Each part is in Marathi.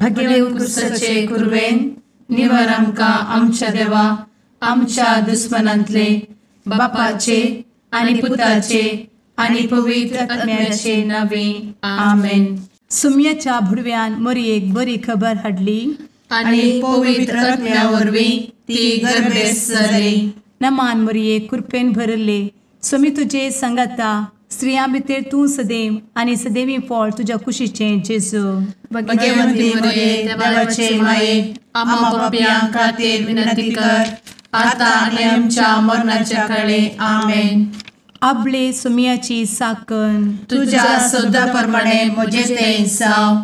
भगेवन कुर्साचे कुर्वेन निवार आमकां आमच्या देवा आमच्या दुस्मनांतले बापाचे आनी पुताचे आनी पवित्र आत्म्याचे नावे आमेन. सुम्याच्या भुडव्यान मरियेक बरी खबर हाडली आनी पवित्र आत्म्या वरवीं ती गर्भेस जाली. नमान मरियेक कृपेन भरले स्वामी तुजे संगता स्त्रियां भितर तूं सदैव आनी सदैवी फळ तुज्या कुशीचें जेजू. भगवंती मरिये देवाचे माये आम्हा पाप्यां खातीर विनंती कर आता आनी आमच्या मरणाच्या काळी आमेन. आपले सुम्याची साकन तुझ्या सोदा प्रमाणे म्हजे तें जाव.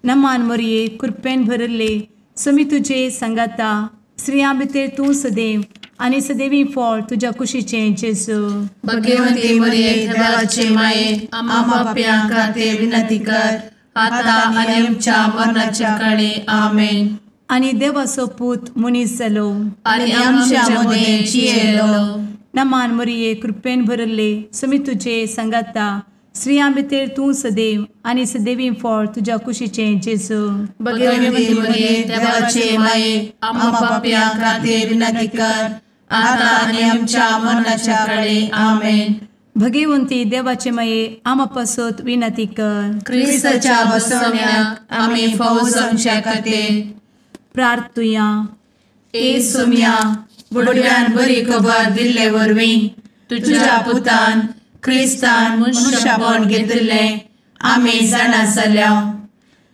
नमान मरिये कृपेन भरले स्वामी तुजे संगता स्त्रियां भितर तूं सदैव आनी सदैवी फळ तुज्या कुशीचें जेजू. भगवंती मरिये देवाचे माये आम्हा पाप्यां खातीर विनंती कर आता आनी आमच्या मरणाच्या काळी आमेन. आनी देवाचो पूत मनीस जालो आनी आमच्या मदीं जियेलो. नमान मरिये कृपेन भरले स्वामी तुजे संगता स्त्रियां भितर तूं सदैव आनी सदैवी फळ तुज्या कुशीचें जेजू. भगवंती मरिये देवाचे माये आम्हा पाप्यां खातीर विनंती कर आता आनी आमच्या मरणाच्या काळी आमेन. भगवंती देवाचे माये आमा पासत विनंती कर. क्रिस्ताच्या बसवण्याक आमी फावो जावच्या खातीर प्रार्थुया. ए सुम्या बुडव्यान बरी खबर दिल्ले वरवीं तुज्या पुतान क्रिस्तान मनशापण घेतिल्लें आमी जाणा जाल्या.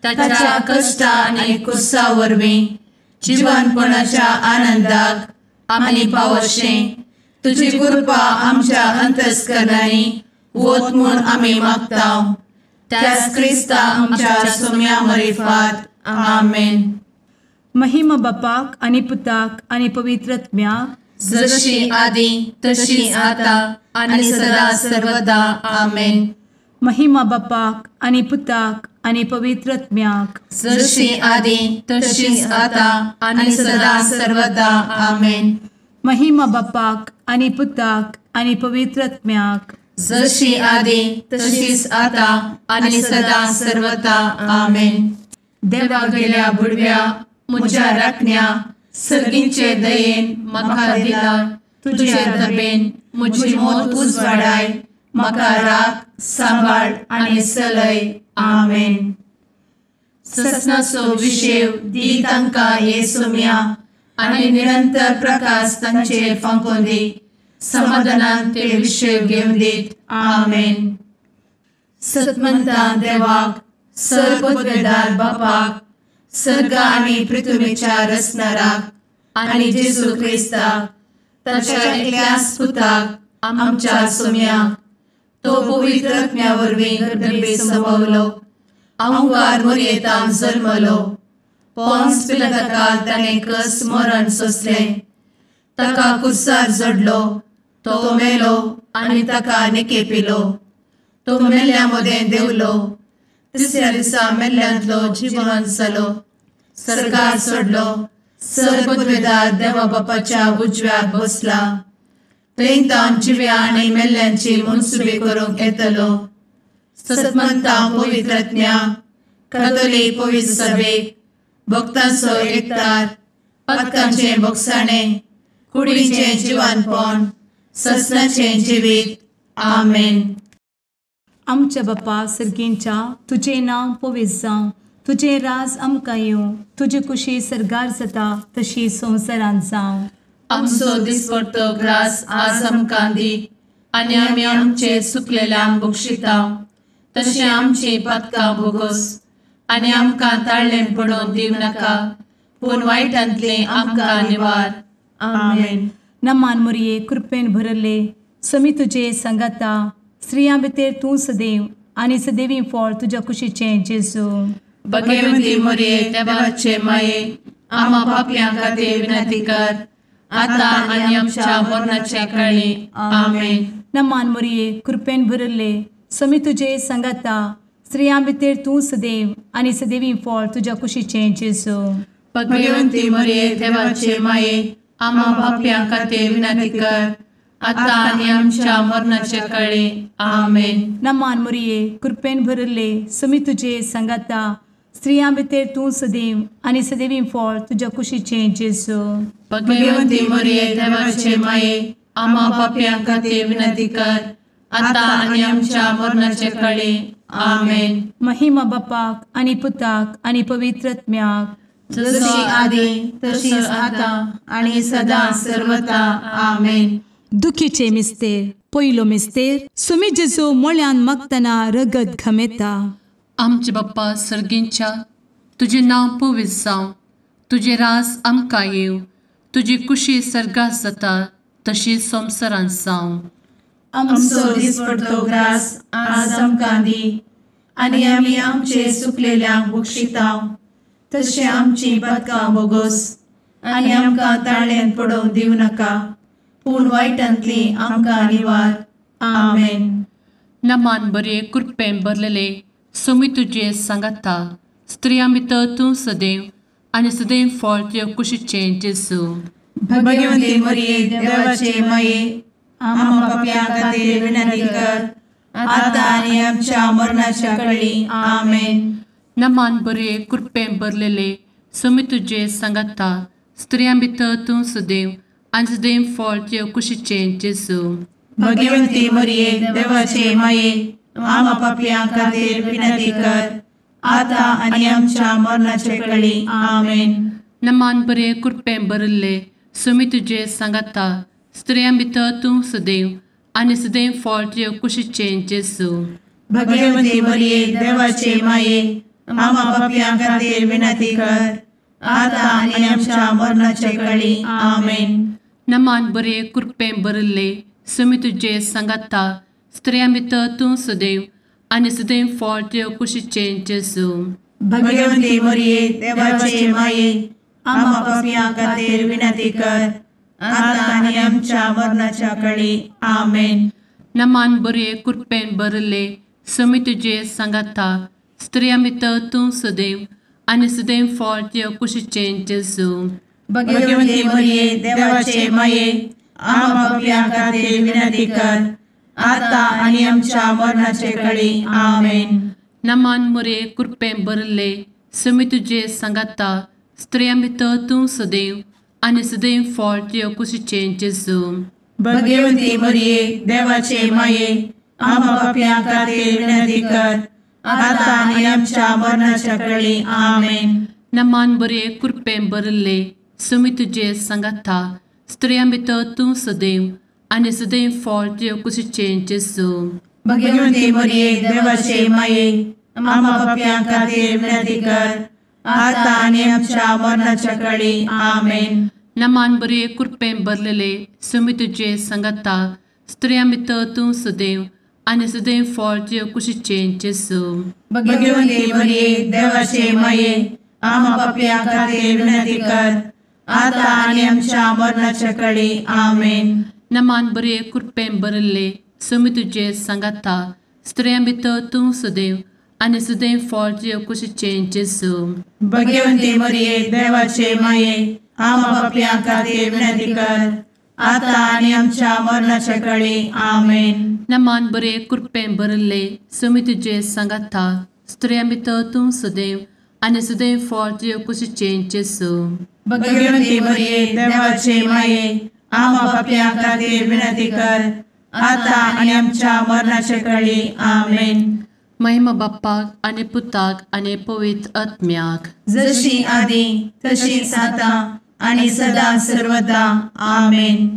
ताच्या कश्टा आनी कुर्सा वरवीं जिवनपणाच्या आनंदाक आमी पावशें तुजी कृपा आमच्या अंतस्करणांनी वत म्हूण आमी मागतांव. त्याच क्रिस्ता आमच्या सुम्या मरिफात आमेन. महिमा बापाक आनी पुताक आनी पवित्र आत्म्याक जशी आदी तशी आता आनी सदा सर्वदा आमेन. महिमा बापाक आनी पुताक आनी पवित्र आत्म्याक जशी आदी तशीच आता आनी सदा सर्वदा आमेन. महिमा बापाक आनी पुताक आनी पवित्र आत्म्याक जशी आदी तशीच आता आनी सदा सर्वदा आमेन. देवा गेल्या बुडव्या म्हज्या राखण्या सर्गींचे दयेन म्हाका दिला तुजे दबेन म्हजी मोत उजवाडाय म्हाका राख सांबाळ आनी चलय आमेन. ससनाचो विशेव दी तांकां हे सुम्या आनी निरंतर प्रकाश तांचेर फांकून दी. समाधानान ते विशेव घेवन दीत आमेन. सतमंता देवाक सर्वपदवेदार बापाक सर्ग आनी पृथ्वीच्या रचणाराक आनी जेजू क्रिस्ताक ताच्या एकल्याच पुताक आमच्या सुम्याक तो पवित्र आत्म्या वरवीं गर्भे संभवलो. अंगार मरियेंतान जल्मलो. पोंस पिलाताकाल ताणें कस मरण सोंसलें. ताका कुर्सार जडलो. तो मेलो आनी ताका निकेपिलो. तो मेल्ल्या मदें देंवलो. तिसऱ्या दिसा मेल्ल्यांतलो जिवंत जालो. सर्गार चडलो. सर्वपदवेदार देवा बापाच्या उजव्याक बसला. थंयतान जिव्या आनी मेल्ल्यांची मनसुबी करूंक येतलो. सतमंता पवित्र आत्म्या कातोलीक पवित्र सभेक भक्तांचो एकठार पातकांचें भोगसाणें कुडीचें जिवनपण ससनाचें जिवीत आमेन. आमच्या बापा सर्गींच्या तुजें नांव पवित्र जावं. तुजें राज आमकां येवं. तुजी कुशी सर्गार जाता तशी संवसारांत जावं. आमचो दिसपडटो ग्रास आज आमकां दी आनी आमी आमचे चुकलेल्यांक बक्षितांव तशें आमची पातकां भोगोस आनी आमकां ताळ्ळें पडोवन दिवं नाका पूण वायटांतलें आमकां निवार आमेन. नमान मरिये कृपेन भरले स्वामी तुजे संगता स्त्रियां भितर तूं सदैव आनी सदैवी फळ तुज्या कुशीचें जेजू. भगवंती मरिये देवाचे माये आम्हा पाप्यां खातीर विनंती कर आता आनी आमच्या मरणाच्या काळी आमेन. नमान मरिये कृपेन भरले स्वामी तुजे संगता स्त्रियां भितर तूं सदैव आनी सदैवी फळ तुज्या कुशीचें जेजू. भगवंती मरिये देवाचे माये आम्हा पाप्यां खातीर विनंती कर आता आनी आमच्या मरणाच्या काळी आमेन. नमान मरिये कृपेन भरले स्वामी तुजे संगता स्त्रियां भितर तूं सदैव आनी सदैवी फळ तुज्या कुशीचें जेजू. भगवंती मरिये देवाचे माये आम्हा पाप्यां खातीर विनंती कर आता आनी आमच्या मरणाचे काळी. आमेन. महिमा बापाक आनी पुताक आनी पवित्रत्म्याक, जशी आदी तशीच आता आणि सदा सर्वदा. आमेन. दुखीचे मिस्तेर. पयलो मिस्तेर. सुमी जेजू मोळ्यान मागतना रगत घामेता. आमचे बाप्पा सर्गींच्या, तुझे नांव पवित्र जावं, तुझे रास आमकां येव, तुजी कुशी सर्गात जाता तशी संवसारांत जावं. आमचो दिसपडटो ग्रास आज आमकां दी, आनी आमी आमचे सुकलेल्यांक बक्षितांव, तशें आमची पातकां बोगोस आनी आमकां ताळ्यान पडोवंक दिवं नाका, पूण वायटांतली आमकां निवार. आमेन. नमान बरे कृपेन भरलेले सोमी तुजे सांगाता, स्त्रियां भितर तूं सदैव आनी सदैव फळ तुज्या कुशीचें जेजू. भगवंती मरिये देवाचे माये आम्हा पाप्यां खातीर विनंती कर आता आनी आमच्या मरणाच्या काळी. आमेन. नमान बरे कृपेन भरलेले सोमी तुजे सांगाता, स्त्रियां भितर तूं सदैव आनी सदैव फळ तुज्या कुशीचें जेजू. भगवंती मरिये देवाचे माये आम्हा पाप्यां खातीर विनंती कर आता आनी आमच्या मरणाचे काळी. आमेन. नमान बरे कृपेन भरले सोमी तुजे सांगाता, स्त्रियां भितर तूं सदैव आनी सदैव फळ तुज्या कुशीचें जेजू. भगवंती मरिये देवाचे माये आम्हा पाप्यां खातीर विनंती कर आता आनी आमच्या मरणाचे काळी. आमेन. नमान बरे कृपेन भरले सोमी तुजे सांगाता, स्त्रियां भितर तूं सदैव आनी सदैव फळ तुज्या कुशीचें जेजू. भगवंती मरिये देवाचे माये आम्हा पाप्यां खातीर विनंती कर आता आनी आमच्या मरणाच्या काळी. आमेन. नमान बरे कृपेन भरले सोमी तुजे सांगाता, स्त्रियां भितर तूं सदैव आनी सदैव फळ तुज्या कुशीचें जेजू. भगवंती मरिये देवाचे माये आम्हा पाप्यां खातीर विनंती कर आता आनी आमच्या मरणाचे काळी. आमेन. नमान बरे कृपेन भरले सोमी तुजे सांगाता, स्त्रियां भितर तूं सदैव आनी सदैव फळ तुज्या कुशीचें जेजू. भगवंती मरिये देवाचे माये आम्हा पाप्यां खातीर विनंती कर आता आनी आमच्या मरणाच्या काळी. आमेन. नमान बरे कृपेन भरले सोमी तुजे सांगाता, स्त्रियां भितर तूं सदैव आनी सदैव फळ तुज्या कुशीचें जेजू. भगवंती मरिये देवाचे माये आम्हा पाप्यां खातीर विनंती कर आता आनी आमच्या मरणाच्या काळी. आमेन. नमान बरे कृपेन भरलेले सोमी तुजे सांगाता, स्त्रियां भितर तूं सदैव आनी सदैव फळ तुज्या कुशीचें जेजू. भगवंती मरिये देवाचे माये आम्हा पाप्यां खातीर विनंती कर आता आनी आमच्या मरणाच्या काळी. आमेन. नमान बरे कृपेन भरले सोमी तुजे सांगाता, स्त्रियां भितर तूं सदैव आनी सदैव फळ तुज्या कुशीचें जेजू. भगवंती मरिये देवाचे माये आम्हा पाप्यां खातीर विनंती कर आता आनी आमच्या मरणाच्या काळी. आमेन. नमान बरे कृपेन भरले सोमी तुजे सांगाता, स्त्रियां भितर तूं सदैव आनी सदैव फळ तुज्या कुशीचें जेजू. भगवंती मरिये देवाचे माये आम्हा पाप्यां खातीर विनंती कर आता आनी आमच्या मरणाच्या काळी. आमेन. महिमा बाप्पाक आनी पुताक आनी पवित्र आत्म्याक, जशी आदी तशीच आता आणि सदा सर्वदा. आमेन.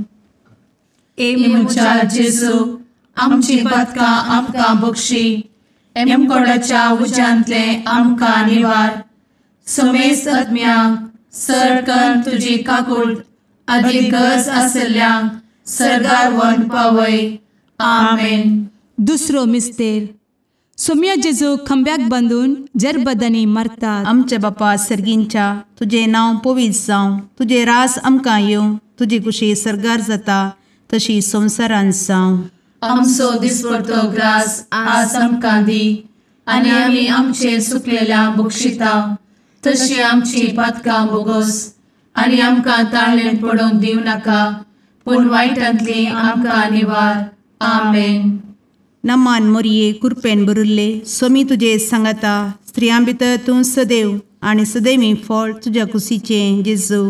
मुचा जेजू आमची पातकां आमकां बक्षी, एमकोडाच्या उज्यांतले आमकां निवार. सोमेस आत्म्याक सरकन तुजी काकूट अधिक गरज आसल्यांक सर्गार व्हरून पावय. आमेन. दुसरो मिस्तेर. सोम्या जेजू खंब्याक बांदून जरबदांनी मारतात. आमचे बापा सर्गींच्या, तुझे नांव पवित्र जावं, तुझे रास आमकां येवं, तुजी कुशी सर्गार जाता तशी संवसारांत जावं. आमचो दिसपडटो ग्रास आज आमकां दी, आनी आमी आमचे सुकलेल्यांक बक्षितांव, तशी आमची पातकां बोगोस आनी आमकां ताळ्यान पडोवंक दिवं नाका, पूण वायटांतली आमकां निवार. आमेन. नमान मोरये कृपेन भरुल्ले सोमी तुजे सांगाता, स्त्रियां भितर तूं सदैव आणि सदैवी फळ तुझ्या कुशीचें जेजू.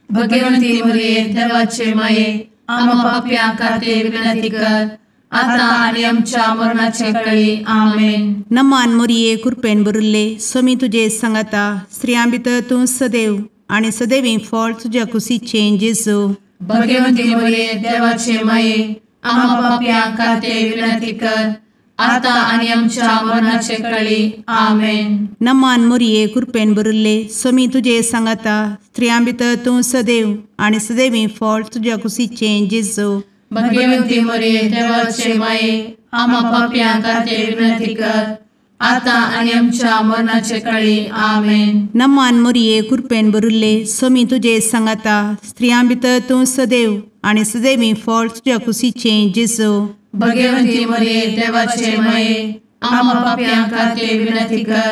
भगवंती मरिये देवाचे माये आम्हा पाप्यां खातीर विनंती कर आता आणि आमच्या मरणाचे काळी आमेन. नमान मोरये कृपेन भरिल्ले स्वामी तुजे सांगाता स्त्रियां भितर तूं सदैव आणि सदैवी फळ तुझ्या कुशीचें जेजू. भगवंती मरिये देवाचे माये आम्हा पाप्यां खातीर विनंती कर आता आणि आमच्या मरणाचे काळी आमेन. नमान मोरये कृपेन भरिल्ले स्वामी तुजे सांगाता स्त्रियां भितर तूं सदैव आणि सदैवी फळ तुझ्या कुशीचें जेजू. भगवंती मरिये देवाचे माये आम्हा पाप्यां खातीर विनंती कर आता आणि आमच्या मरणाचे काळी आमेन. नमान मोरये कृपेन भरिल्ले स्वामी तुजे सांगाता स्त्रियां भितर तूं सदैव आणि सदैवी फळ तुझ्या कुशीचें जेजू. भगवंती मरिये देवाचे माये आम्हा पाप्यां खातीर विनंती कर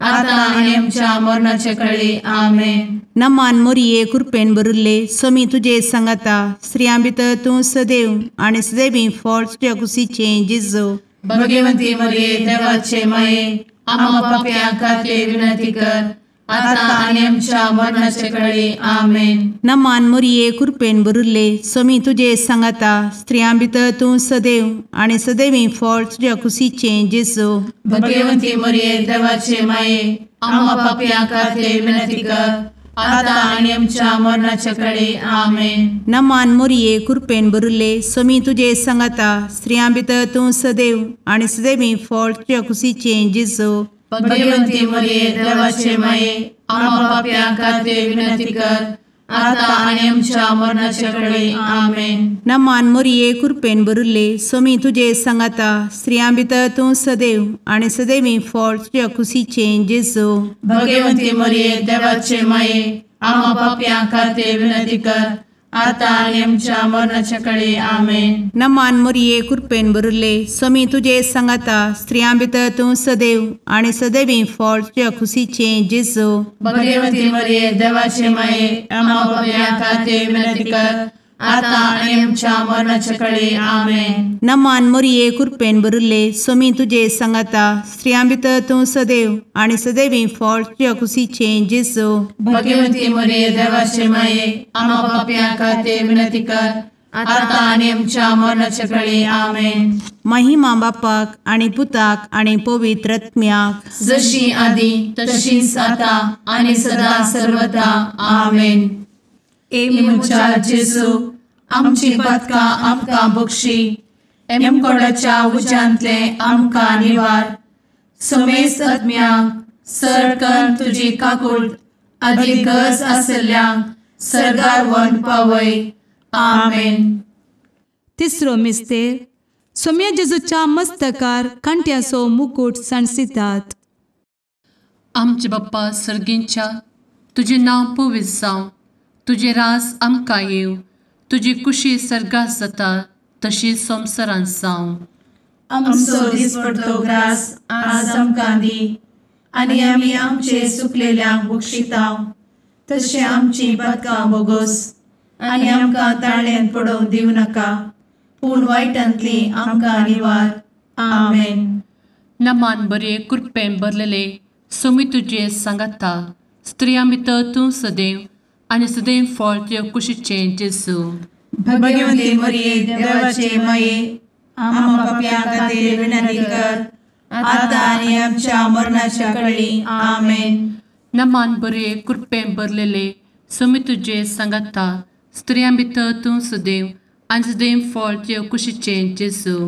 आता आणि आमच्या मरणाचे काळी आमेन. नमान मोरये कृपेन भरिल्ले स्वामी तुजे सांगाता स्त्रियां भितर तूं सदैव आणि सदैवी फळ तुझ्या कुशीचें जेजू. भगवंती मरिये देवाचे माये आम्हा पाप्यां खातीर विनंती कर आता आणि आमच्या मरणाचे काळी आमेन. नमान मोरये कृपेन भरिल्ले स्वामी तुजे सांगाता स्त्रियां भितर तूं सदैव आणि सदैवी फळ तुझ्या कुशीचें जेजू. भगवंती मरिये देवाचे माये आम्हा पाप्यां खातीर विनंती कर आता आणि आमच्या मरणाचे काळी आमेन. नमान मोरये कृपेन भरिल्ले स्वामी तुजे सांगाता स्त्रियां भितर तूं सदैव आणि सदैवी फळ तुझ्या कुशीचें जेजू. भगवंती मरिये देवाचे माये आम्हा पाप्यां खातीर विनंती कर आता आणि आमच्या मरणाचे काळी आमेन. नमान मोरये कृपेन भरिल्ले स्वामी तुजे सांगाता स्त्रियां भितर तूं सदैव आणि सदैवी फळ तुझ्या कुशीचें जेजू. भगवंती मरिये देवाचे माये आम्हा पाप्यां खातीर विनंती कर आता आणि आमच्या मरणाच्या काळी आमेन. नमान मोरये कृपेन भरिल्ले स्वामी तुजे सांगाता स्त्रियां भितर तूं सदैव आणि सदैवी फळ तुझ्या कुशीचें जेजू. भगवंती मरिये देवाचे माये आम्हा पाप्यां खातीर विनंती कर आता आणि आमच्या मरणाच्या काळी आमेन. नमान मोरये कृपेन भरिल्ले स्वामी तुजे सांगाता स्त्रियां भितर तूं सदैव आणि सदैवी फळ तुझ्या कुशीचें जेजू. भगवंती मरिये देवाचे माये आम्हा पाप्यां खातीर विनंती कर आता आणि आमच्या मरणाच्या काळी आमेन. महिमा बापाक आणि पुताक आणि पवित्र आत्म्याक जशी आधी तशीच आता आणि सदा सर्वदा आमेन. मुचा जेजू आमची पदकां आमकां बक्षी एमकोडाच्या उज्यांतले आमकां निवार. समेस्त आत्म्यांक सरकन तुजी काकूट अधिक गरज आसल्ल्यांक सरगार व्हरून पावय. आमेन. तिसरो मिस्तेर सोम्या जेजूच्या मस्तकार कांट्याचो मुकुट सणसितात. आमचे बाप्पा सर्गींच्या तुझे नांव पवित्र जावं तुझे रास आमकां येव तुजी कुशी सर्गास जाता तशी संवसारांत जावं. आमचो दिसपडटो ग्रास आज आमकां दी आनी आमी आमचे सुकलेल्यांक बक्षितांव तशें आमची पदकां बोगोस आनी आमकां ताळ्यान पडोवंक दिवं नाका पूण वायटांतली आमकां निवार. आमेन. नमान बरे कृपेन भरलेले सोमी तुजे सांगाता स्त्रियां भितर तूं सदैव आनी सदैव फळ तुज्या कुशीचें जेजू. भगवंती मरिये देवाचे माये आम्हा पाप्यां खातीर विनंती कर आता आनी आमच्या मरणाच्या काळी आमेन. नमान बरे कृपेन भरलेले सोमी तुजे सांगाता स्त्रियां भितर तूं सदैव आनी सदैव फळ तुज्या कुशीचें जेजू.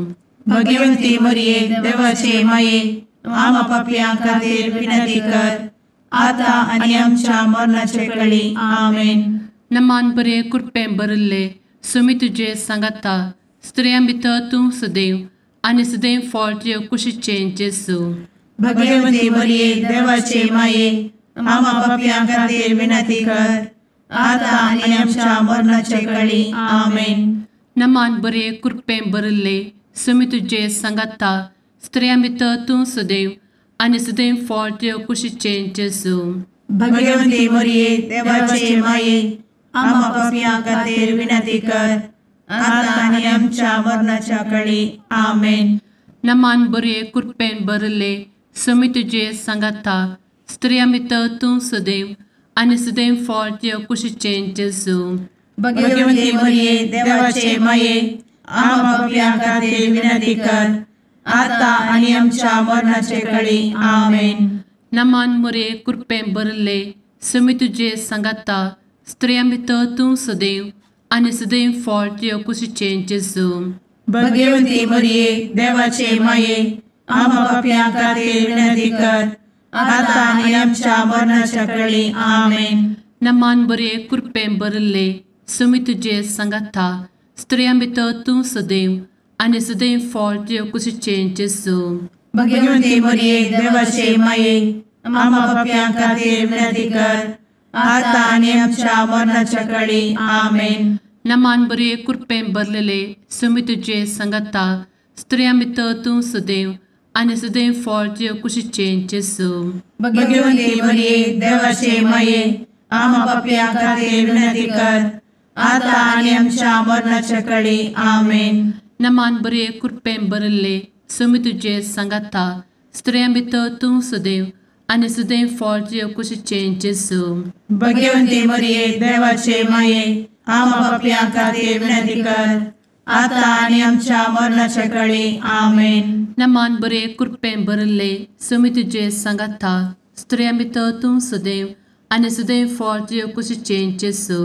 भगवंती मरिये देवाचे माये आम्हा पाप्यां खातीर विनंती कर आता आनी आमच्या मरणाचे काळी आमेन. नमान बरे कृपेन भरले सोमी तुजे सांगाता स्त्रियां भितर तूं सदैव आनी सदैव फळ तुज्या कुशीचें जेजू. भगवंती मरिये देवाचे माये आम्हा पाप्यां खातीर विनंती कर आता आनी आमच्या मरणाचे काळी आमेन. नमान बरे कृपेन भरले सोमी तुजे सांगाता स्त्रियां भितर तूं सदैव आनी सदैव फळ तुज्या कुशीचें जेजू. भगवंती मरिये देवाचे माये आम्हा पाप्यां खातीर विनंती कर आता आनी आमच्या मरणाच्या काळी आमेन. नमान बरे कृपेन भरले सुमी तुजे सांगाता स्त्रियां भितर तूं सदैव आनी सदैव फळ तुज्या कुशीचें जेजू भगवंती मरिये देवाचे माये आम्हा पापियां खातीर विनंती कर आता आनी आमच्या मरणाचे काळी आमेन. नमान मोरे कृपें भरले सुमी तुजे सांगाता स्त्रियां भितर तूं सदैव आनी सदैव फळ तुज्या कुशीचें जेजू भगवंती मरिये देवाचे माये आम्हा पापियां खातीर विनंती कर आता आनी आमच्या मरणाच्या काळी आमेन. नमान बरे कृपें भरले सुमी तुजे सांगाता स्त्रियां भितर तूं सदैव आनी सदैव फळ तुज्या कुशीचें जेजू भगवंती मरिये देवाचे माये आम्हा पापियां खातीर विनंती कर आता आनी आमच्या मरणाच्या काळी आमेन. नमान बरे कृपें भरलेले सुमी तुजे सांगाता स्त्रियां भितर तूं सदैव आनी सदैव फळ तुज्या कुशीचें जेजू भगवंती मरिये देवाचे माये आम्हा पापियां खातीर विनंती कर आता आनी आमच्या मरणाच्या काळी आमेन. नमान बरे कृपें भरले सुमी तुजे सांगाता स्त्रियां भितर तूं सदैव आनी सदैव फळ तुज्या कुशीचें जेजू भगवंती मरिये देवाचे माये आम्हा पापियां खातीर विनंती कर आता आनी आमच्या मरणाच्या काळी आमेन. नमान बरे कृपें भरले सुमी तुजे सांगाता स्त्रियां भितर तूं सदैव आनी सदैव फळ तुज्या कुशीचें जेजू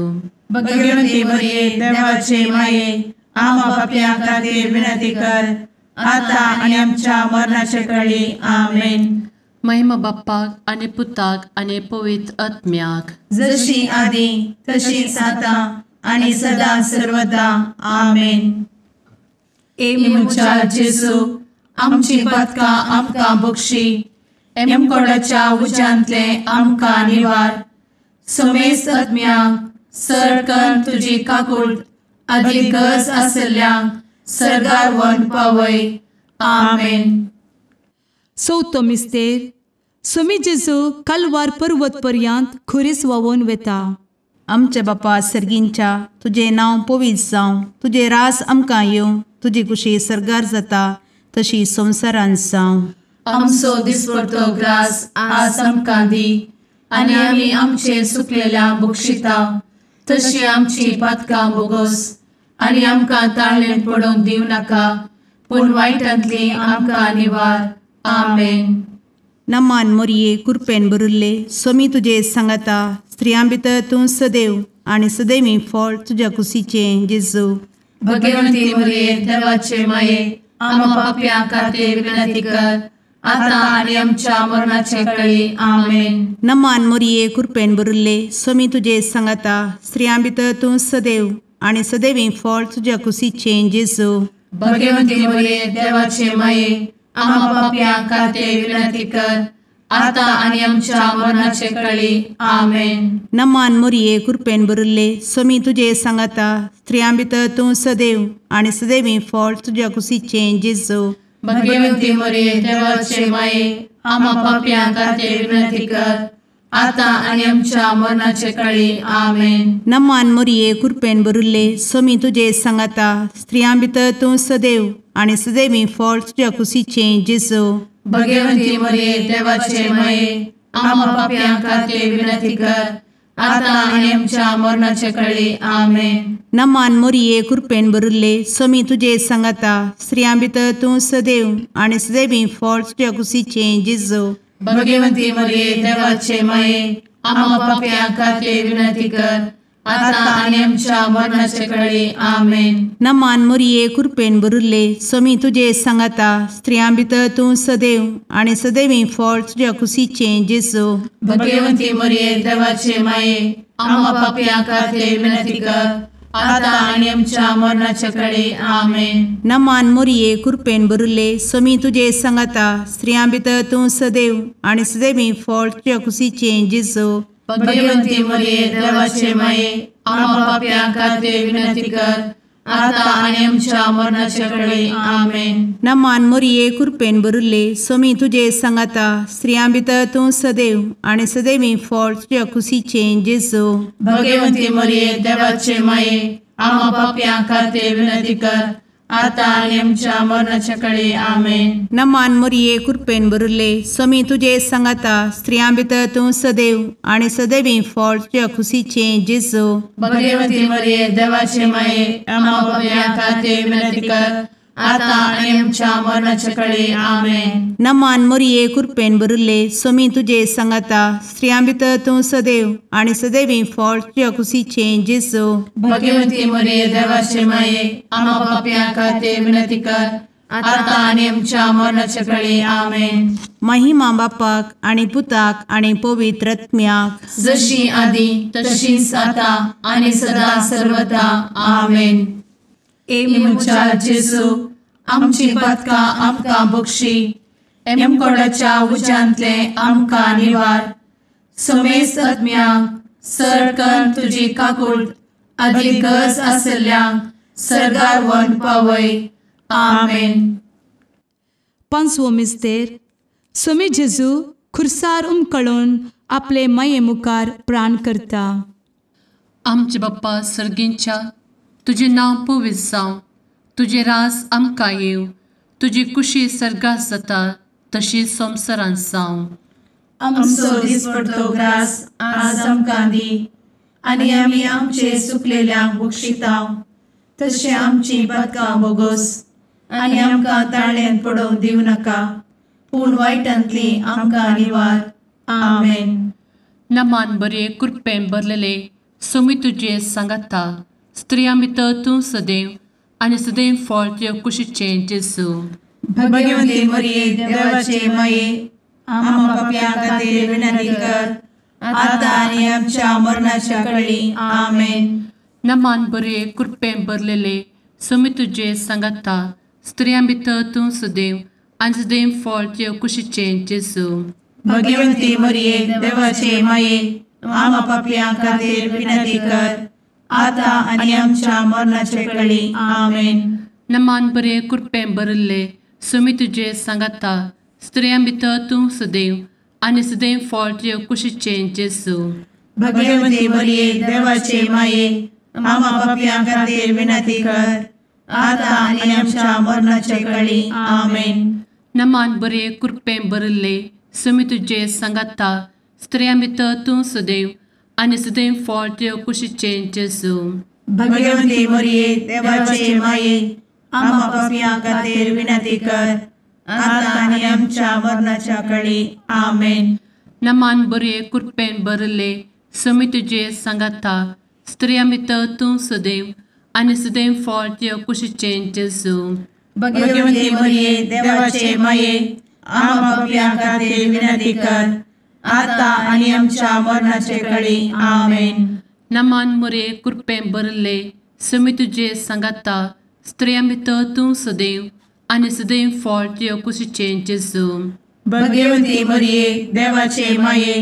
भगवंती मरिये देवाचे माये आम्हा पापियां खातीर विनंती कर आता आनी आमच्या मरणाच्या काळी आमेन. महिमा बाप्पाक आनी पुताक आनी पवित्र आत्म्याक जशी आदी तशीच आता आनी सदा सर्वदा आमेन. मुचा जेजू आमची पदकां आमकां बक्षी एमकोडाच्या उज्यांतले आमकां निवार समेस्त आत्म्यांक सरकन तुजी काकूट अधिक गरज आसल्यांक सरगार व्हरून पावय. आमेन. चवथो मिस्तेर सुमी जेजू कलवार पर्वत पर्यंत खुरीस व्हांवून वेता. आमचे बापा सर्गींच्या तुझे नांव पवित्र जावं, तुझे रास आमकां येवं, तुजी कुशी सरगार जाता तशी संवसारांत जावं. आमचो दिसपडटो ग्रास आज आमकां दी आनी आमी आमचे सुकलेल्यांक बक्षिता तशी आमची पातकां बोगोस आनी आमकां ताळ्ळेन पडोवंक दिवं नाका पूण वायटांतली आमकां निवार. आमेन. नमान मोरये कृपेन भरिल्ले सोमी तुजे सांगाता स्त्रियां भितर तूं सदैव आनी सदैवी फळ तुज्या कुशीचें जेजू. भगवंती मरिये देवाचे माये आमकां पाप्यां खातीर विनंती कर आता आनी आमच्या मरणाचे काळी. आमेन. नमान मोरये कृपेन भरिल्ले सोमी तुजे सांगाता स्त्रियां भितर तूं सदैव आनी सदैवी फळ तुज्या कुशीचें जेजू. भगवंती मरिये देवाचे माये आमकां पाप्यां खातीर विनंती कर आता आनी आमच्या मरणाचे काळी. आमेन. नमान मोरये कृपेन भरिल्ले सोमी तुजे सांगाता स्त्रियां भितर तूं सदैव आनी सदैवी फळ तुज्या कुशीचें जेजू. भगवंती मरिये देवाचे माये आमकां पाप्यां खातीर विनंती कर आता आनी आमच्या मरणाचे काळी. आमेन. नमान मोरये कृपेन भरिल्ले सोमी तुजे सांगाता स्त्रियां भितर तूं सदैव आनी सदैवी फळ तुज्या कुशीचें जेजू. भगवंती मरिये देवाचे माये आमकां पाप्यां खातीर विनंती कर आता आनी आमच्या मरणाचे काळी. आमेन. नमान मोरये कृपेन भरिल्ले सोमी तुजे सांगाता स्त्रियां भितर तूं सदैव आनी सदैवी फळ तुज्या कुशीचें जेजू. भगवंती मरिये देवाचे माये आमकां पाप्यां खातीर विनंती कर आता आनी आमच्या मरणाचे काळी. आमेन. नमान मोरये कृपेन भरिल्ले सोमी तुजे सांगाता स्त्रियां भितर तूं सदैव आनी सदैवी फळ तुज्या कुशीचें जेजू. भगवंती मरिये देवाचे माये आमकां पाप्यां खातीर विनंती कर आता आनी आमच्या मरणाचे काळी. आमेन. नमान मोरये कृपेन भरिल्ले सोमी तुजे सांगाता स्त्रियां भितर तूं सदैव आनी सदैवी फळ तुज्या कुशीचें जेजू. भगवंती मरिये देवाचे माये आमकां पाप्यां खातीर विनंती कर आता आनी आमच्या मरणाचे काळी. आमेन. नमान मोरये कृपेन भरिल्ले सोमी तुजे सांगाता स्त्रियां भितर तूं सदैव आनी सदैवी फळ तुज्या कुशीचें जेजू. भगवंती मरिये देवाचे माये आमकां पाप्यां खातीर विनंती कर आता आणि आमच्या मरणाच्या काळी आमेन. नमान मोरये कृपेन बरुले स्वामी तुझे सांगाता स्त्रियां भितर तूं सदैव आणि सदैवी फळ तुझ्या खुशीचे जेजू. भगवती मरिये देवाचे माये आम्हा पापियां खातीर विनंती कर, आता आणि आमच्या मरणाच्या काळी आमेन. नमान मोरये कृपेन बरुले स्वामी तुझे सांगाता स्त्रियां भितर तूं सदैव आणि सदैवी फळ तुझ्या खुशीचे जेजू. भगवती मरिये देवाचे माये आम्हा पापियां खातीर विनंती कर, आता आणि आमच्या मरणाच्या काळी आमेन. महिमा बापाक आणि पुताक आणि पवित्र आत्म्याक जशी आधी तशीच आता आणि सदा सर्वदा आमेन. एमुच्या जेजू आमची पदकां आमकां बक्षी, एमकोडाच्या उज्यांतले आमकां निवार. समेस्त आत्म्यांक सरकन तुजी काकूट अधिक गरज आसल्ल्यांक सर्गार व्हरून पावय. आमेन. पांचवो मिस्तेर. स्वामी जेजू खुर्सार उमकळून आपले माये मुखार प्राण करता. आमचे बाप्पा सर्गींच्या तुझे नांव पवित्र जावं, तुझे रास आमकां येव, तुजी कुशी सर्गास जाता तशी संवसारांत जावं. आमचो दिसपडटो ग्रास आज आमकां दी, आनी आमी आमचे सुकलेल्यांक बक्षितांव. तशें आमची पदकां बोगोस आनी आमकां ताळ्यान पडोवंक दिवं नाका, पूण वायटांतली आमकां निवार. आमेन. नमान बरे कृपेन भरलेले स्वामी तुझे सांगाता स्त्रियां भितर तूं सदैव आणि सदैव फळ तुझ्या कुशीचे जेजू. भगवती मरिये देवाचे माये आम्हा पापियां खातीर विनंती कर, आता आनी आमच्या मरणाच्या काळी आमेन. नमान बरे कृपेन भरलेले स्वामी तुझे सांगाता स्त्रियां भितर तूं सदैव आणि सदैव फळ तुझ्या कुशीचे जेजू. भगवती मरिये देवाचे माये आम्हा पापियां खातीर विनंती कर, आता आनी आमच्या मरणाच्या काळी आमेन. नमान बरे कृपेन भरले स्वामी तुझे सांगाता स्त्रियां भितर तूं सदैव आणि सदैव फळ तुझ्या कुशीचे जेजू. भगवती मरिये देवाचे माये आम्हा पापियां खातीर विनंती कर, आता आनी आमच्या मरणाच्या काळी आमेन. नमान बरे कृपेन भरले स्वामी तुझे सांगाता स्त्रियां भितर तूं सदैव आणि सदैव फळ तुझ्या कुशीचे जेजू. भगवती मरिये देवाचे माये आम्हा पापियां खातीर विनंती कर, आता आनी आमच्या मरणाच्या काळी आमेन. नमान बरे कृपेन भरले स्वामी तुझे सांगाता स्त्रियां भितर तूं सदैव आणि सदैव फळ तुझ्या कुशीचे जेजू. भगवती मरिये देवाचे माये आम्हा पापियां खातीर विनंती कर, आता आनी आमच्या मरणाच्या काळी आमेन. नमान बरे कृपेन भरले स्वामी तुझे सांगाता स्त्रियां भितर तूं सदैव आणि सदैव फळ तुझ्या कुशीचे जेजू. भगवती मरिये देवाचे माये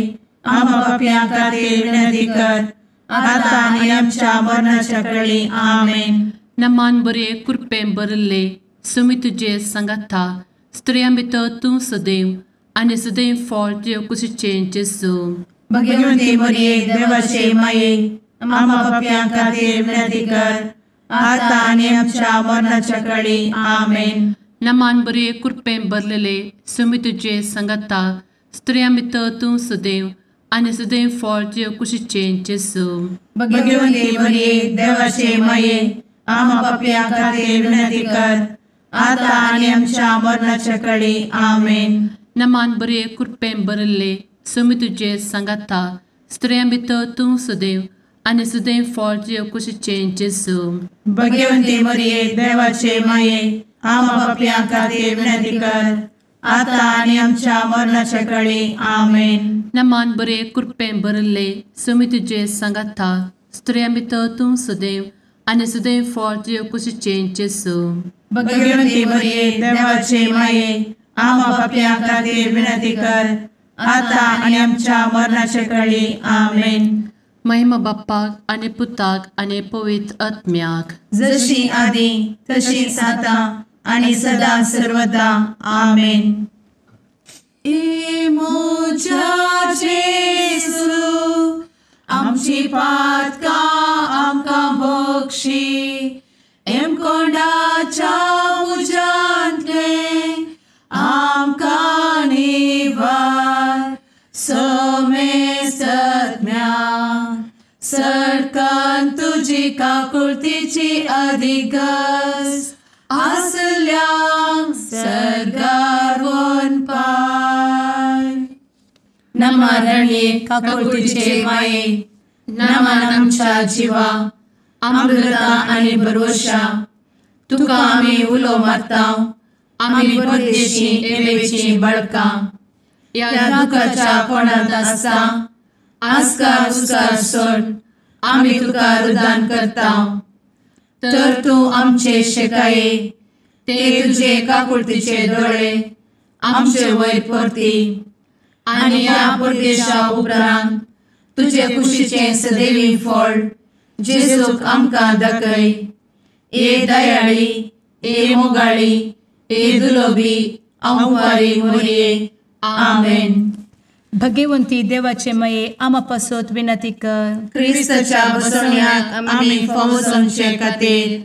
आम्हा पापियां खातीर विनंती कर, आता आनी आमच्या मरणाच्या काळी आमेन. नमान बरे कृपेन भरले स्वामी तुझे सांगाता स्त्रियां भितर तूं सदैव आणि सदैव फळ तुझ्या कुशीचे जेजू. भगवती मरिये देवाचे माये आम्हा पापियां खातीर विनंती कर, आता आनी आमच्या मरणाच्या काळी आमेन. नमान बरे कृपेन भरलेले स्वामी तुझे सांगाता स्त्रियां भितर तूं सदैव आणि सदैव फळ तुझ्या कुशीचे जेजू. भगवती मरिये देवाचे माये आम्हा पापियां खातीर विनंती कर, आता आनी आमच्या मरणाच्या काळी आमेन. नमान बरे कृपेन भरले स्वामी तुझे सांगाता स्त्रियां भितर तूं सदैव आणि सदैव फळ तुझ्या कुशीचे जेजू. भगवती मरिये देवाचे माये आम्हा पापियां खातीर विनंती कर, आता आनी आमच्या मरणाच्या काळी आमेन. नमान बरे कृपेन भरले स्वामी तुझे सांगाता स्त्रियां भितर तूं सदैव आणि सदैव फळ तुझ्या कुशीचे जेजू. भगवती मरिये देवाचे माये आम्हा पापियां खातीर विनंती कर, आता आनी आमच्या मरणाच्या काळी आमेन. महिमा बाप्पाक आणि पुताक आणि पवित्र आत्म्याक जशी आधी तशीच आता आणि सदा सर्वदा आमेन. मोजा जेसू आमची पातकां आमकां बक्षी, एम कोंडाच्या काकुळतीची अधिगस आसल्या सरगार वन पाय नमारणे काकुळतीचे माये नमान आमच्या जीवा अमृता आणि भरोशा तुका आम्ही उलो मारता आम्ही परदेशी एवेची बळका या दुःखाच्या कोणात असता आस्कार उस्कार सोड आम्ही तुका रुदान करता तर तू आमचे शेकाये ते तुझे काकुळतीचे डोळे आमचे वयर परती आणि या परदेशा उपरांत तुझे कुशीचे सदैवी फळ जेजूक आमकां दाखय ए दयाळी ए मोगाळी ए दुलोबी अंवारी मोरये आमेन. भगवंती देवाचे मये आमा पासत विनंती कर. क्रिस्ताच्या बसवण्याक आम्ही फावो समचे खातीर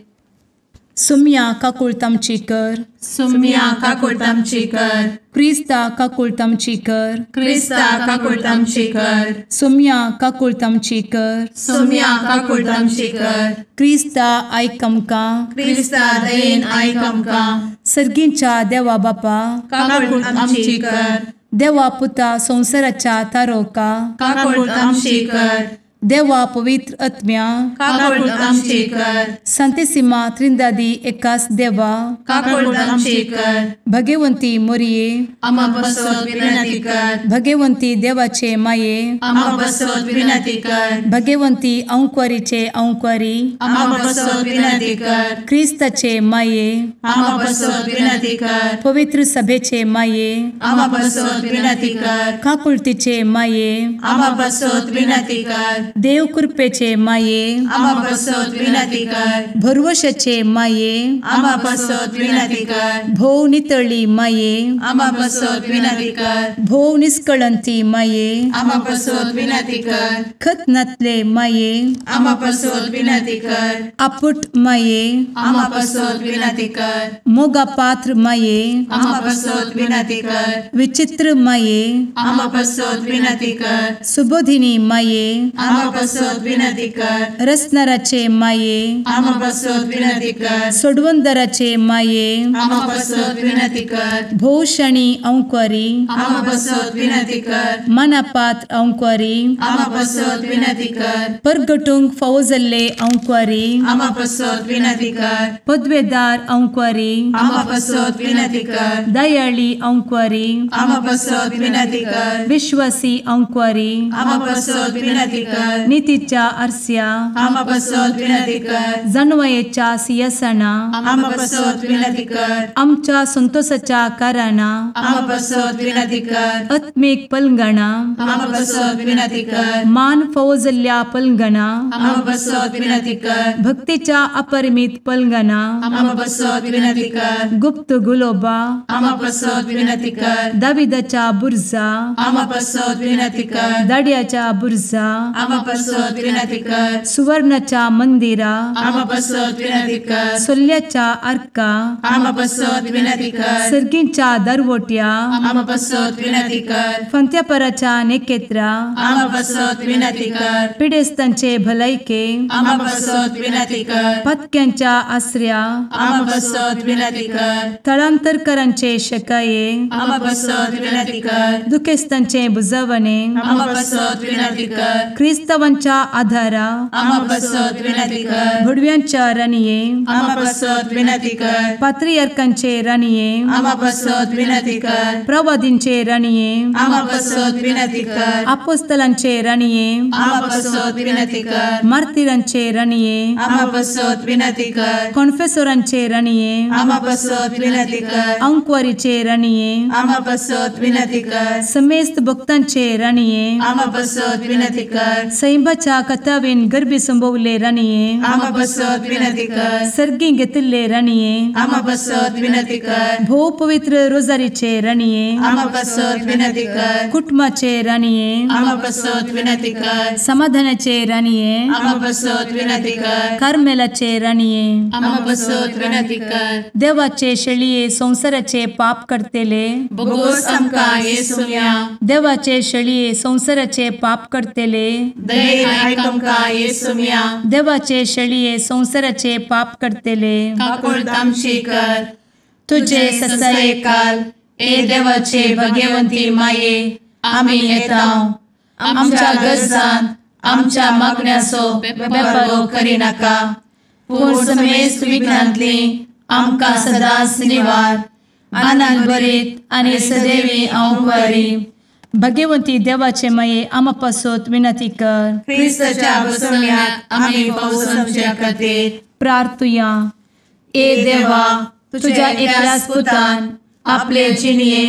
सुम्या काकुळतामची कर. सुम्या काकुळतामची कर. क्रिस्ता काकुळतामची कर. क्रिस्ता काकुळतामची कर. सुम्या काकुळतामची कर. सुम्या काकुळतामची कर. क्रिस्ता आयक आमकां. क्रिस्ता दयेन आयक आमकां. सर्गींच्या देवा बापा काकुळतामची कर. देवा पुता संसाराच्या तारोका काकुळतामची कर. देवा पवित्र आत्म्या काकुळतामची कर. सांतेसिमा त्रिंदादी एकाच देवा काकुळतामची कर. भगवंती मोरये आमा बसवत विनंती कर. भगवंती देवाचे माये आमा बसवत विनंती कर. भगवंती अंक्वारीचे अंक्वारी आमा बसवत विनंती कर. ख्रिस्ताचे माये आमा बसवत विनंती कर. पवित्र सभेचे माये आमा बसवत विनंती कर. काकुळतीचे माये आमा बसवत विनंती कर. देव कृपेचे माये आमा बसवत विनंती कर. भरवशाचे माये आमा बसवत विनंती कर. भोव नितळी माये आमा बसवत विनंती कर. भोव निष्कळंती माये आमा बसवत विनंती कर. खतनातले माये आमा बसवत विनंती कर. आपुट माये आमा बसवत विनंती कर. मोगा पात्र माये आमा बसवत विनंती कर. विचित्र माये आमा बसवत विनंती कर. सुबोधिनी माये आमा बसवत विनंती कर. रसनाराचे माये आमा बसवत विनंती कर. सोडवंदराचे माये आमा बसवत विनंती कर. भोवशणी अंक्वारी आमा बसवत विनंती कर. मनापात्र अंक्वारी आमा बसवत विनंती कर. परगटूंक फावो जाल्ले अंक्वारी आमा बसवत विनंती कर. पदवेदार अंक्वारी आमा बसवत विनंती कर. दयाळी अंक्वारी आमा बसवत विनंती कर. विश्वासी अंक्वारी आमा बसवत विनंती कर. नीतीच्या आरस्या आमा बसवत विनंती कर. जाणवायेच्या सिंहासना आमा बसवत विनंती कर. आमच्या संतोषाच्या कारणा आमा बसवत विनंती कर. आत्मिक पलंगणा आमा बसवत विनंती कर. मान फावो जाल्ल्या पलंगणा आमा बसवत विनंती कर. भक्तीच्या अपरिमित पलंगणा आमा बसवत विनंती कर. गुप्त गुलोबा आमा बसवत विनंती कर. दाविदाच्या बुर्जा आमा बसवत विनंती कर. दाड्याच्या बुर्जा आमा बसवत विनंती कर. सुवर्णाच्या मंदिरा आमा बसवत विनंती कर. सोल्ल्याच्या अर्का आमा बसवत विनंती कर. सर्गींच्या दरवोट्या आमा बसवत विनंती कर. फंत्यापराच्या नेकेत्रा आमा बसवत विनंती कर. पिडेस्तांचे भलायके आमा बसवत विनंती कर. पत्क्यांच्या आसऱ्या आमा बसवत विनंती कर. तळांतरकरांचे शेकाये आमा बसवत विनंती कर. दुखेस्तांचे बुजावणे आमा बसवत विनंती कर. ख्रिस्तवांच्या आधारा आमा बसवत विनंती कर. भडव्यांच्या राणीये आमा बसवत विनंती कर. पात्रियार्कांचे राणीये आमा बसवत विनंती कर. प्रवादींचे राणीये आमा बसवत विनंती कर. अपोस्तलांचे राणीये आमा बसवत विनंती कर. मार्तिरांचे राणीये आमा बसवत विनंती कर. कॉन्फेसोरांचे राणीये आमा बसवत विनंती कर. अंक्वारीचे राणीये आमा बसवत विनंती कर. समेस्त भक्तांचे राणीये आमा बसवत विनंती कर. सैंबाच्या कथावेन गर्भी संभवले राणीये आमा बसवत विनंती कर. सर्गी घेतले राणीये आमा बसवत विनंती कर. भोव पवित्र रोजारीचे राणीये आमा बसवत विनंती कर. कुटुंबाचे राणीये आमा बसवत विनंती कर. समाधानाचे राणीये आमा बसवत विनंती कर. कार्मेलाचे राणीये आमा बसवत विनंती कर. देवाचे शेळिये संसाराचे पाप करतेले बोगोस आमकां येसूया. देवाचे शेळिये संसाराचे पाप करतेले दये आयक आमकां येसू मिया देवाचे शेळये संवसाराचे पाप करतेले काकूळट आमची कर तुझे ससाये काल ए देवाचे भगवंती माये आमी येतां आमच्या गरजांत आमच्या मागण्याचो बेपारो करी नाका पूण समेस्त विघ्नांतली आमकां सदांच निवार आनंद बरीत आनी सदैवी आंवकारी भगवंती देवाचे माये आमा पासत विनंती कर क्रिस्ताच्या बसवण्यात आमी पावसाच्या खातीर प्रार्थुया ए देवा तुझ्या एकल्याच पुतान आपले जिणये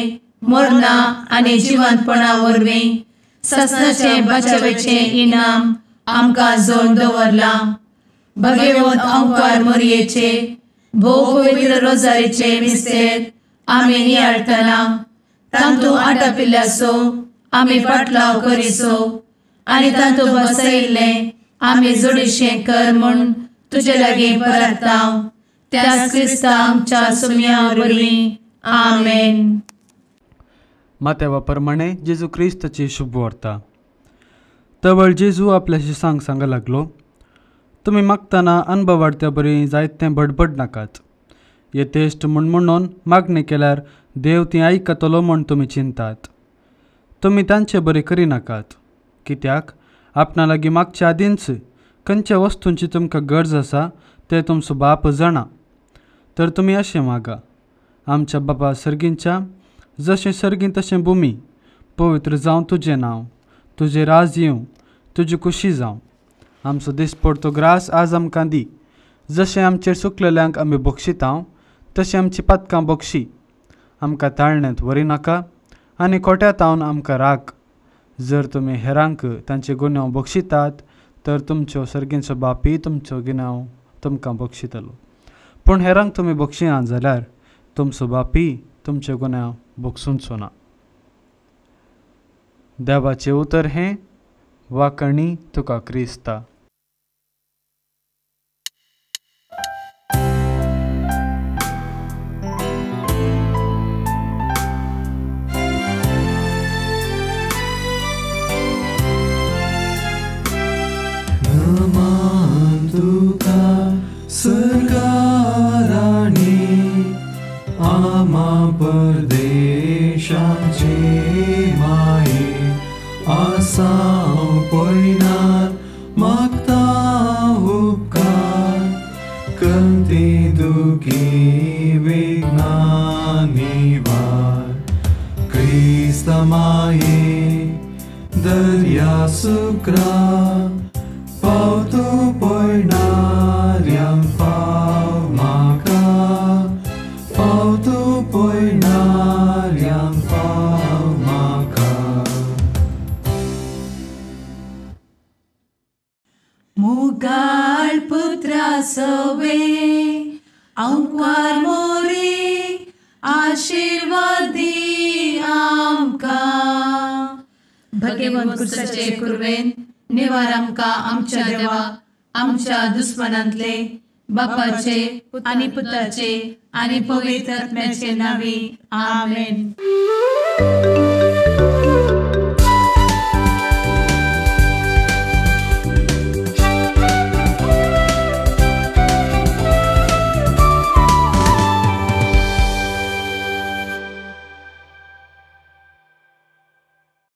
मरणा आनी जिवंतपणा वरवीं ससनाचे बचावेचे इनाम आमकां जोड दवरलां भगवंत ओंकार मोरयेचे भोव पवित्र रोजारीचे मिस्तेर आमी नियाळटना तांतू आटापिल्ल्याचो आमी पाटलाव करिसो आनी तांतू बसयिल्ले आमी जोडीशें कर म्हूण तुजे लागीं परतांव त्याच क्रिस्ता आमच्या सुम्या वरवीं आमेन. माथ्या प्रमाणे जेजू क्रिस्ताची शुभ वार्ता. तवळ जेजू आपल्याशी सांगा लागलो, तुम्ही मागतना अनुभव वाडत्या बरी जायतें बडबड नाकात. येतेश्ट म्हणून मागणी केल्यार देव ती आयकतलो म्हूण तुमी चिंतात. तुमी तांचे बरे करी नाकात, कित्याक आपणा लागीं मागच्या आदींच खंयच्या वस्तूंची तुमकां गरज आसा ते तुमचो बाप जाणा. तर तुमी अशें मागा, आमच्या बापा सर्गींच्या, जशें सर्गीं तशें भुमी, पवित्र जावं तुजें नांव, तुजें राज येवं, तुजी खुशी जावं. आमचो दिसपडतो ग्रास आज आमकां दी. जशें आमचेर सुकलेल्यांक आमी बक्षितांव तशें आमची पातकां बक्षी. आमकां ताळण्यांत व्हरी नाका आनी खोट्यात आवन आमकां राख. जर तुमी हेरांक तांचे गुन्यांव बक्षितात तर तुमचो सर्गींचो बापी तुमचो गुन्यांव तुमकां बक्षितलो. पूण हेरांक तुमी बक्षिनात जाल्यार तुमचो बापी तुमचे गुन्यांव बक्षूंचो ना. देवाचें उतर हें वाकणी तुका क्रिस्ता. आमा परदेशाचे माये आसां पयनात मागता उपकार कंती दुखी विघ्नांनी वार. क्रिस्त माये दर्या सुक्रा पावतो पयणाऱ्यांक पाव म्हाका पावतो पयणाऱ्यांक पाव म्हाका. मुगाळ पुत्रा सवे ओंकार मोरी आशीर्वाद दी आमकां. भगवंत कुर्साचे कुरवेन निवार आमकां आमच्या देवा आमच्या दुस्मनांतले बापाचे आनी पुताचे आनी पवित्र आत्म्याचे नांवी आमेन.